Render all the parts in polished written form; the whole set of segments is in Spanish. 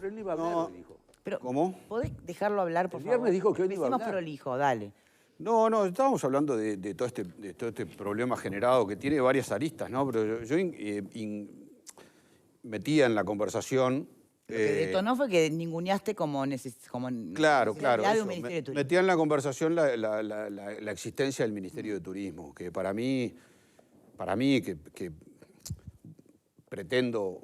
Pero él no iba a hablar, No. me dijo. Pero, ¿Cómo? ¿podés dejarlo hablar, por El favor? viernes dijo que hoy no iba a Empecemos hablar. prolijo, dale. No, estábamos hablando de todo este problema generado que tiene varias aristas, ¿no? Pero yo metía en la conversación... Lo que detonó fue que ninguneaste como Claro, necesidad de eso. un Ministerio de Turismo. Metía en la conversación la existencia del Ministerio de Turismo, que para mí que pretendo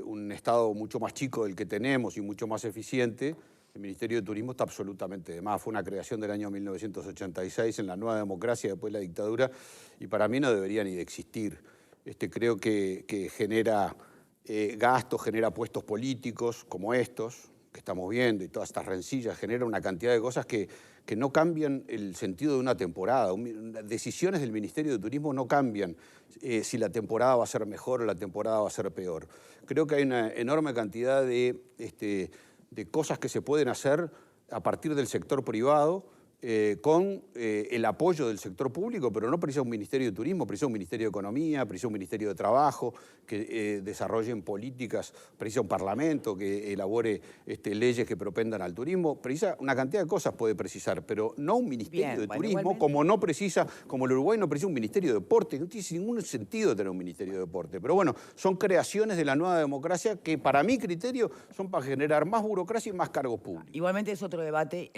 un Estado mucho más chico del que tenemos y mucho más eficiente, el Ministerio de Turismo está absolutamente de más. Fue una creación del año 1986 en la nueva democracia después de la dictadura y para mí no debería ni de existir. Creo que genera gastos, genera puestos políticos como estos que estamos viendo y todas estas rencillas, genera una cantidad de cosas que no cambian el sentido de una temporada. Decisiones del Ministerio de Turismo no cambian si la temporada va a ser mejor o la temporada va a ser peor. Creo que hay una enorme cantidad de cosas que se pueden hacer a partir del sector privado con el apoyo del sector público, pero no precisa un Ministerio de Turismo, precisa un Ministerio de Economía, precisa un Ministerio de Trabajo, que desarrollen políticas, precisa un Parlamento que elabore leyes que propendan al turismo, precisa una cantidad de cosas puede precisar, pero no un Ministerio de Turismo, igualmente, como el Uruguay no precisa un Ministerio de Deporte, no tiene ningún sentido tener un Ministerio de Deporte, pero bueno, son creaciones de la nueva democracia que para mi criterio son para generar más burocracia y más cargos públicos. Igualmente es otro debate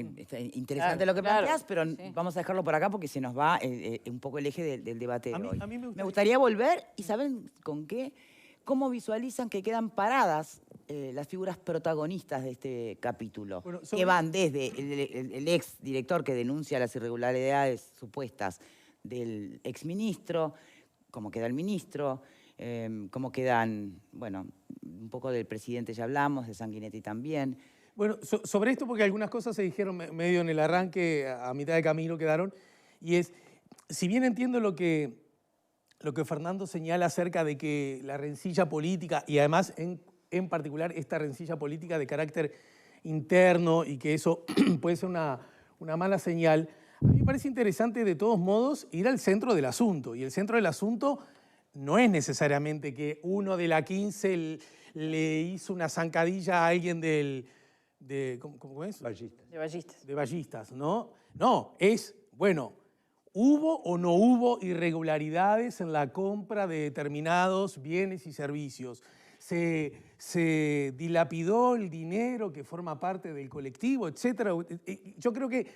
interesante lo que planteás, pero vamos a dejarlo por acá porque se nos va un poco el eje del debate de hoy. A mí me gustaría volver y ¿saben con qué? ¿Cómo visualizan que quedan paradas las figuras protagonistas de este capítulo? Bueno, que van desde el ex director que denuncia las irregularidades supuestas del exministro, cómo queda el ministro, cómo quedan, bueno, un poco del presidente ya hablamos, de Sanguinetti también. Bueno, sobre esto, porque algunas cosas se dijeron medio en el arranque, a mitad de camino quedaron, y es, si bien entiendo lo que Fernando señala acerca de que la rencilla política, y además en particular esta rencilla política de carácter interno y que eso puede ser una mala señal, a mí me parece interesante de todos modos ir al centro del asunto, y el centro del asunto no es necesariamente que uno de la 15 le hizo una zancadilla a alguien ¿cómo es? Ballistas. De ballistas. De ballistas, ¿no? No, es, bueno, ¿hubo o no hubo irregularidades en la compra de determinados bienes y servicios? ¿Se dilapidó el dinero que forma parte del colectivo, etcétera? Yo creo que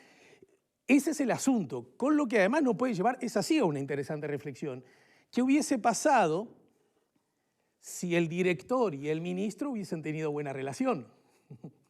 ese es el asunto, con lo que además nos puede llevar, es así, a una interesante reflexión. ¿Qué hubiese pasado si el director y el ministro hubiesen tenido buena relación?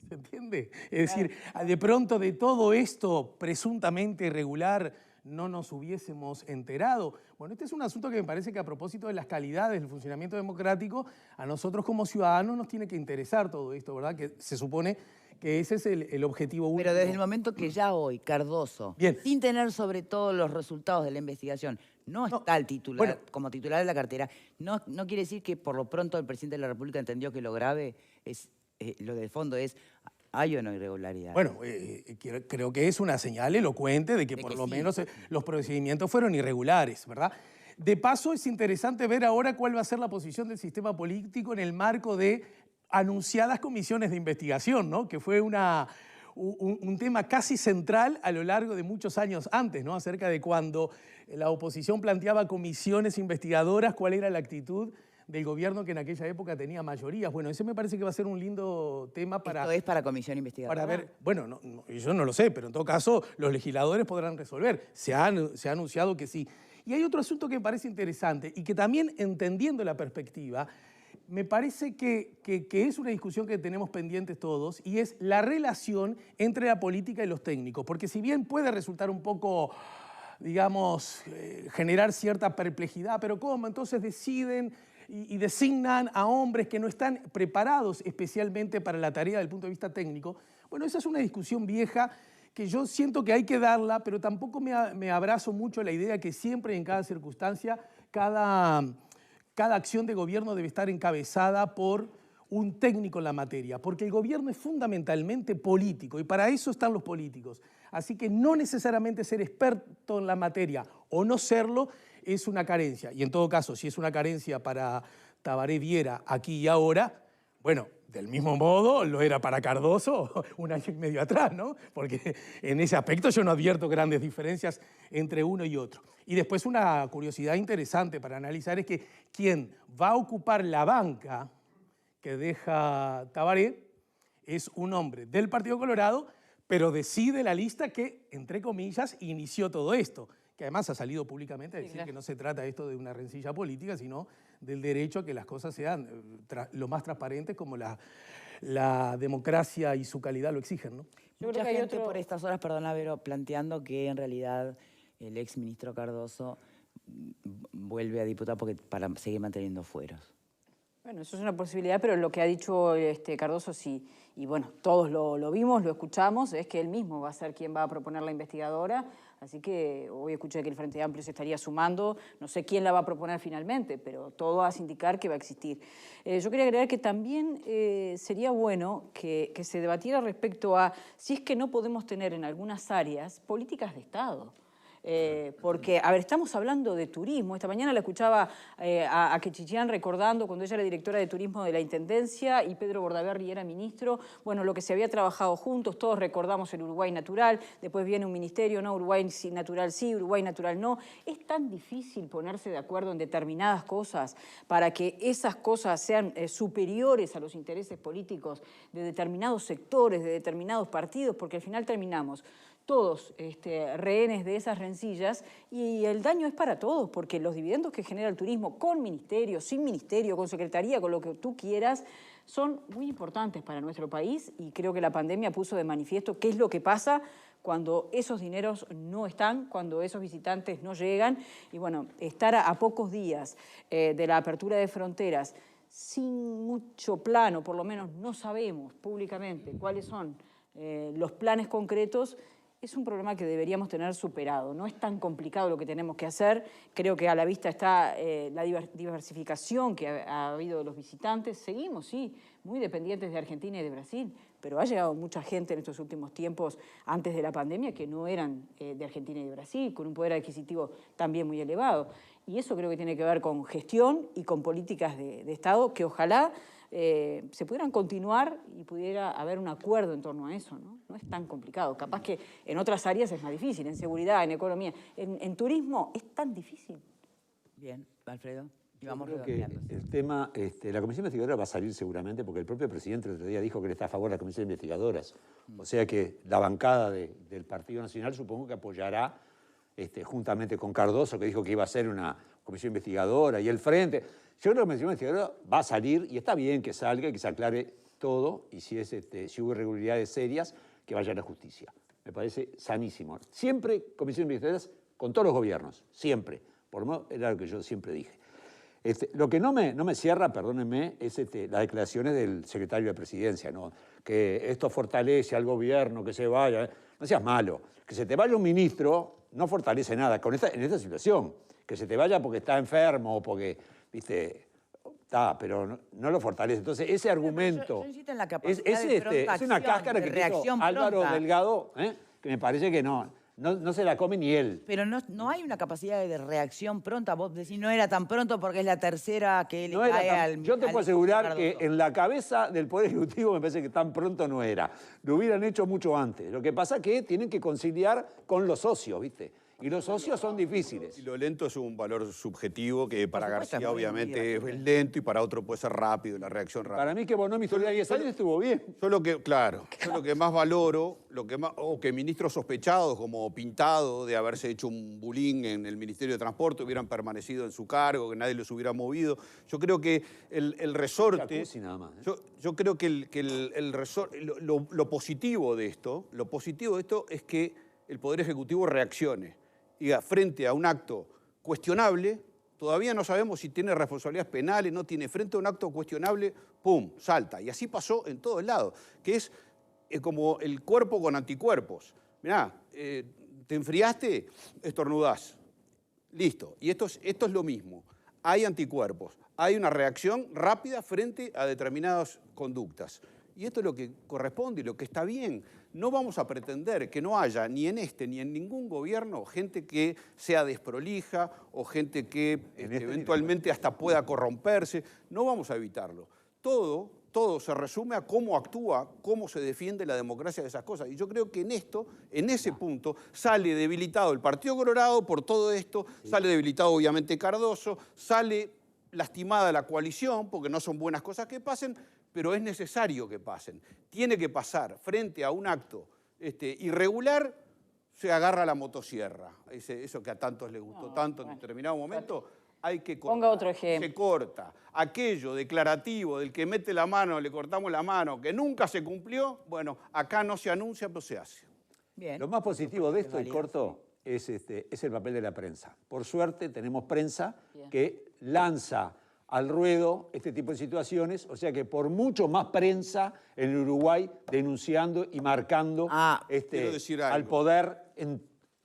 ¿Se entiende? Es decir, de pronto de todo esto presuntamente irregular no nos hubiésemos enterado. Bueno, este es un asunto que me parece que a propósito de las calidades del funcionamiento democrático, a nosotros como ciudadanos nos tiene que interesar todo esto, ¿verdad? Que se supone que ese es el objetivo último. Pero desde el momento que ya hoy Cardoso, sin tener sobre todo los resultados de la investigación, no está el titular, como titular de la cartera, no quiere decir que por lo pronto el presidente de la República entendió que lo grave es, lo del fondo es, ¿hay o no irregularidad? Bueno, creo que es una señal elocuente de que por lo menos los procedimientos fueron irregulares, ¿verdad? De paso, es interesante ver ahora cuál va a ser la posición del sistema político en el marco de anunciadas comisiones de investigación, ¿no? Que fue un tema casi central a lo largo de muchos años antes, ¿no? Acerca de cuando la oposición planteaba comisiones investigadoras, cuál era la actitud del gobierno que en aquella época tenía mayorías. Bueno, ese me parece que va a ser un lindo tema para... ¿Esto es para comisión investigadora? Para ver, bueno, yo no lo sé, pero en todo caso los legisladores podrán resolver. Se ha anunciado que sí. Y hay otro asunto que me parece interesante y que también, entendiendo la perspectiva, me parece que es una discusión que tenemos pendientes todos y es la relación entre la política y los técnicos. Porque si bien puede resultar un poco, digamos, generar cierta perplejidad, pero ¿cómo? Entonces deciden y designan a hombres que no están preparados especialmente para la tarea del punto de vista técnico. Bueno, esa es una discusión vieja que yo siento que hay que darla, pero tampoco me abrazo mucho la idea que siempre y en cada circunstancia, cada acción de gobierno debe estar encabezada por un técnico en la materia, porque el gobierno es fundamentalmente político y para eso están los políticos. Así que no necesariamente ser experto en la materia o no serlo es una carencia. Y en todo caso, si es una carencia para Tabaré Viera aquí y ahora, Bueno, del mismo modo lo era para Cardoso un año y medio atrás, ¿no? Porque en ese aspecto yo no advierto grandes diferencias entre uno y otro. Y después una curiosidad interesante para analizar es que quien va a ocupar la banca que deja Tabaré es un hombre del Partido Colorado, pero decide la lista que, entre comillas, inició todo esto, que además ha salido públicamente a decir que no se trata esto de una rencilla política, sino del derecho a que las cosas sean lo más transparentes como la democracia y su calidad lo exigen, ¿no? Mucha gente por estas horas, perdona, Vero, planteando que en realidad el exministro Cardoso vuelve a diputar para seguir manteniendo fueros. Bueno, eso es una posibilidad, pero lo que ha dicho Cardoso sí, y bueno, todos lo vimos, lo escuchamos, es que él mismo va a ser quien va a proponer la investigadora, así que hoy escuché que el Frente Amplio se estaría sumando, no sé quién la va a proponer finalmente, pero todo hace indicar que va a existir. Yo quería agregar que también sería bueno que se debatiera respecto a si es que no podemos tener en algunas áreas políticas de Estado. Porque, a ver, estamos hablando de turismo. Esta mañana la escuchaba a Quechichián recordando cuando ella era directora de turismo de la Intendencia y Pedro Bordaberry era ministro, bueno, lo que se había trabajado juntos, todos recordamos el Uruguay Natural, después viene un ministerio, no, Uruguay Natural sí, Uruguay Natural no. Es tan difícil ponerse de acuerdo en determinadas cosas para que esas cosas sean superiores a los intereses políticos de determinados sectores, de determinados partidos, porque al final terminamos todos rehenes de esas rencillas y el daño es para todos, porque los dividendos que genera el turismo con ministerio, sin ministerio, con secretaría, con lo que tú quieras, son muy importantes para nuestro país y creo que la pandemia puso de manifiesto qué es lo que pasa cuando esos dineros no están, cuando esos visitantes no llegan y bueno, estar a pocos días de la apertura de fronteras sin mucho plano, por lo menos no sabemos públicamente cuáles son los planes concretos, es un problema que deberíamos tener superado. No es tan complicado lo que tenemos que hacer. Creo que a la vista está la diversificación que ha habido de los visitantes. Seguimos, sí, muy dependientes de Argentina y de Brasil, pero ha llegado mucha gente en estos últimos tiempos, antes de la pandemia, que no eran de Argentina y de Brasil, con un poder adquisitivo también muy elevado. Y eso creo que tiene que ver con gestión y con políticas de Estado que ojalá se pudieran continuar y pudiera haber un acuerdo en torno a eso, ¿no? No es tan complicado. Capaz que en otras áreas es más difícil, en seguridad, en economía. En turismo es tan difícil. Bien, Alfredo. Y vamos redondeando. El tema, la comisión investigadora va a salir seguramente porque el propio presidente el otro día dijo que él está a favor de la comisión de investigadoras. O sea que la bancada del Partido Nacional supongo que apoyará juntamente con Cardoso, que dijo que iba a ser una comisión investigadora, y el Frente. Yo creo que la comisión investigadora va a salir, y está bien que salga y que se aclare todo, y si hubo irregularidades serias, que vaya a la justicia. Me parece sanísimo. Siempre comisión investigadoras con todos los gobiernos, siempre. Por lo menos era lo que yo siempre dije. Lo que no me cierra, perdónenme, es las declaraciones del secretario de Presidencia, ¿no? Que esto fortalece al gobierno, que se vaya. No seas malo. Que se te vaya un ministro no fortalece nada en esta situación. Que se te vaya porque está enfermo o porque, viste, está, pero no lo fortalece. Entonces, ese argumento... Yo insisto en la capacidad de pronta es una cáscara que hizo Álvaro Delgado, que me parece que no se la come ni él. Pero no hay una capacidad de reacción pronta. Vos decís, no era tan pronto porque es la tercera que le cae al... Yo te puedo asegurar que en la cabeza del Poder Ejecutivo me parece que tan pronto no era. Lo hubieran hecho mucho antes. Lo que pasa es que tienen que conciliar con los socios, ¿viste? Y los socios son difíciles. Y lo lento es un valor subjetivo que para García obviamente es lento y para otro puede ser rápido, la reacción rápida. Para mí que Bonomi solo 10 años estuvo bien. Yo lo que más valoro, o que ministros sospechados como Pintado de haberse hecho un bullying en el Ministerio de Transporte hubieran permanecido en su cargo, que nadie los hubiera movido. Yo creo que el resorte... Nada más, yo creo que el resorte, lo positivo de esto es que el Poder Ejecutivo reaccione. Diga, frente a un acto cuestionable, todavía no sabemos si tiene responsabilidades penales, no tiene, frente a un acto cuestionable, ¡pum!, salta. Y así pasó en todos lados, que es como el cuerpo con anticuerpos. Mirá, te enfriaste, estornudás. Listo. Y esto es lo mismo. Hay anticuerpos, hay una reacción rápida frente a determinadas conductas. Y esto es lo que corresponde y lo que está bien. No vamos a pretender que no haya ni en este ni en ningún gobierno gente que sea desprolija o gente que eventualmente hasta pueda corromperse. No vamos a evitarlo. Todo todo se resume a cómo actúa, cómo se defiende la democracia de esas cosas. Y yo creo que en ese punto, sale debilitado el Partido Colorado por todo esto, sale debilitado obviamente Cardoso, sale lastimada la coalición, porque no son buenas cosas que pasen, pero es necesario que pasen. Tiene que pasar frente a un acto irregular, se agarra la motosierra. Eso que a tantos les gustó tanto en determinado momento, hay que cortar. Ponga otro ejemplo. Se corta. Aquello declarativo del que mete la mano, le cortamos la mano, que nunca se cumplió, bueno, acá no se anuncia, pero se hace. Bien. Lo más positivo de esto, y corto, es el papel de la prensa. Por suerte tenemos prensa que lanza al ruedo este tipo de situaciones, o sea que por mucho más prensa en Uruguay denunciando y marcando quiero decir algo. al poder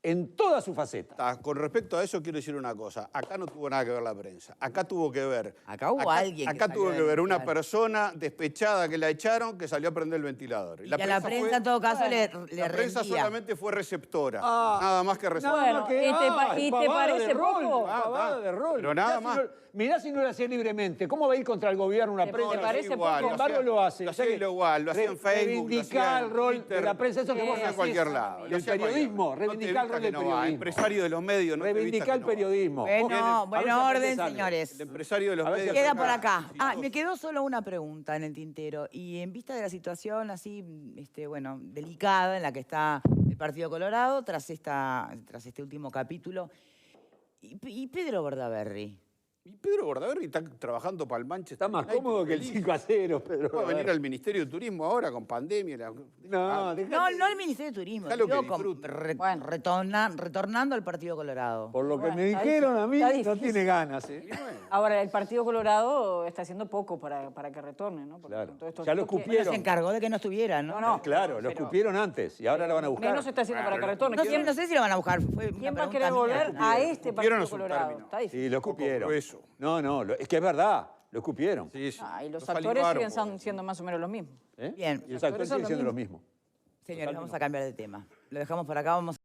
en toda su faceta. Con respecto a eso quiero decir una cosa. Acá no tuvo nada que ver la prensa. Acá tuvo que ver... Acá hubo alguien que Acá salió tuvo a que ver una denunciar. persona despechada que la echaron, que salió a prender el ventilador. Y que a la prensa en todo caso le La prensa rendía. solamente fue receptora. Nada más que receptora. Bueno, ¿y te parece poco? Pavada de rol. Pero nada más. Mirá si no lo hacía libremente. ¿Cómo va a ir contra el gobierno una prensa? ¿Te parece igual, poco? Sin embargo, lo hace. Lo O sea hacía que igual, lo hacía en Facebook. Reivindicar el rol de la prensa, eso que vos en hacés cualquier lado. del periodismo. Reivindicar el rol del periodismo. Empresario de los medios. Reivindicar el periodismo. Bueno, bueno, orden, algo. señores. El empresario de los medios. Queda por acá. Me quedó solo una pregunta en el tintero. Y en vista de la situación así, bueno, delicada en la que está el Partido Colorado tras este último capítulo, ¿y Pedro Bordaberry? Y Pedro Bordaberry está trabajando para el Manchester. Está más United, cómodo que el feliz. 5-0, Pedro. Va a venir al Ministerio de Turismo ahora con pandemia. No, No el Ministerio de Turismo, Dejalo que digo, disfrute. retornando al Partido Colorado. Por lo que Bueno, me está dijeron a mí, está no difícil. tiene ganas. Ahora, el Partido Colorado está haciendo poco para que retorne, ¿no? Porque Claro. con todo esto Ya lo que- Bueno, escupieron. se encargó de que no estuviera, ¿no? No, Claro, lo escupieron antes y ahora lo van a buscar. Menos se está haciendo para que retorne. No sé si lo van a buscar. Fue una ¿Quién va a pregunta querer mía. volver a este Escupieron Partido es un Colorado? término. Está difícil. Sí, lo escupieron. grueso. No, es que es verdad, lo escupieron. Sí, sí. Y los Nos actores salivaron, siguen siendo más o menos los mismos. ¿Eh? Bien. Y los actores siguen son siendo lo lo mismo. Señores, vamos a cambiar de tema. Lo dejamos por acá, vamos